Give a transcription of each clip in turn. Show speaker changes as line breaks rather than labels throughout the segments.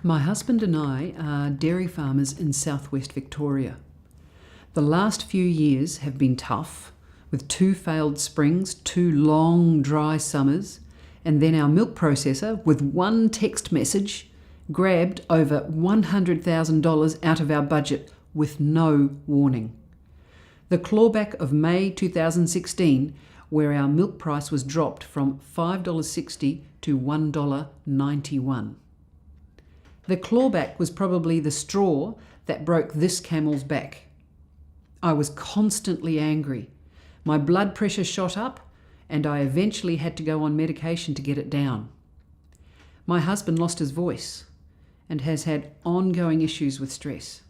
My husband and I are dairy farmers in southwest Victoria. The last few years have been tough, with 2 failed springs, 2 long dry summers, and then our milk processor, with 1 text message, grabbed over $100,000 out of our budget with no warning. The clawback of May 2016, where our milk price was dropped from $5.60 to $1.91. The clawback was probably the straw that broke this camel's back. I was constantly angry. My blood pressure shot up, and I eventually had to go on medication to get it down. My husband lost his voice and has had ongoing issues with stress.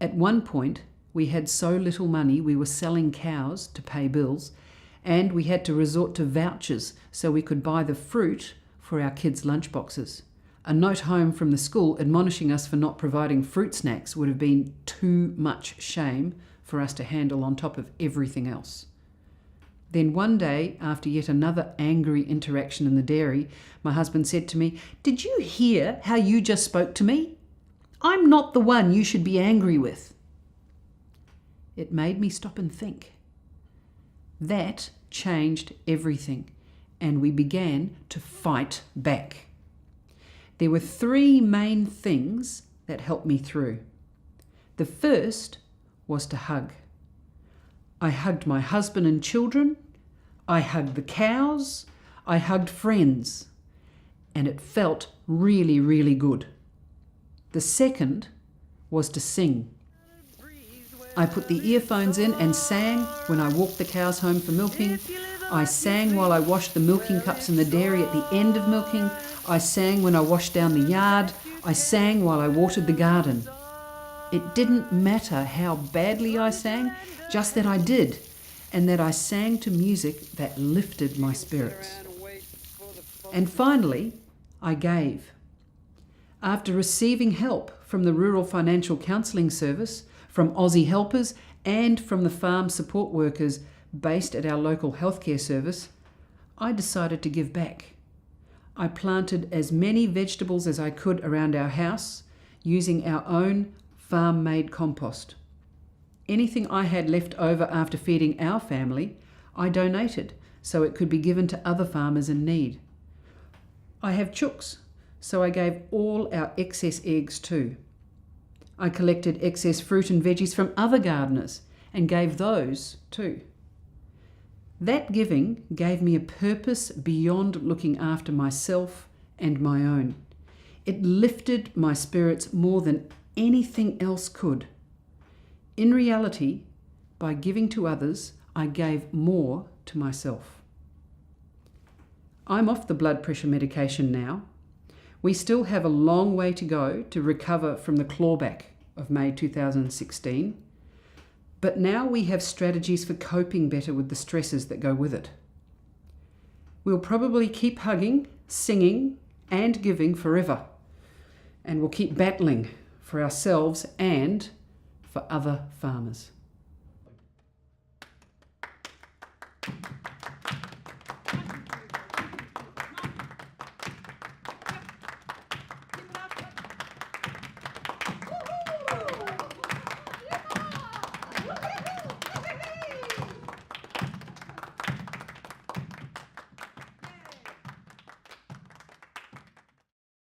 At one point, we had so little money we were selling cows to pay bills, and we had to resort to vouchers so we could buy the fruit for our kids' lunchboxes. A note home from the school admonishing us for not providing fruit snacks would have been too much shame for us to handle on top of everything else. Then one day, after yet another angry interaction in the dairy, my husband said to me, "Did you hear how you just spoke to me? I'm not the one you should be angry with." It made me stop and think. That changed everything, and we began to fight back. There were 3 main things that helped me through. The first was to hug. I hugged my husband and children, I hugged the cows, I hugged friends, and it felt really, really good. The second was to sing. I put the earphones in and sang when I walked the cows home for milking. I sang while I washed the milking cups in the dairy at the end of milking. I sang when I washed down the yard. I sang while I watered the garden. It didn't matter how badly I sang, just that I did, and that I sang to music that lifted my spirits. And finally, I gave. After receiving help from the Rural Financial Counselling Service, from Aussie Helpers, and from the farm support workers based at our local healthcare service, I decided to give back. I planted as many vegetables as I could around our house using our own farm-made compost. Anything I had left over after feeding our family, I donated so it could be given to other farmers in need. I have chooks, so I gave all our excess eggs too. I collected excess fruit and veggies from other gardeners and gave those too. That giving gave me a purpose beyond looking after myself and my own. It lifted my spirits more than anything else could. In reality, by giving to others, I gave more to myself. I'm off the blood pressure medication now. We still have a long way to go to recover from the clawback of May 2016, but now we have strategies for coping better with the stresses that go with it. We'll probably keep hugging, singing, and giving forever, and we'll keep battling for ourselves and for other farmers.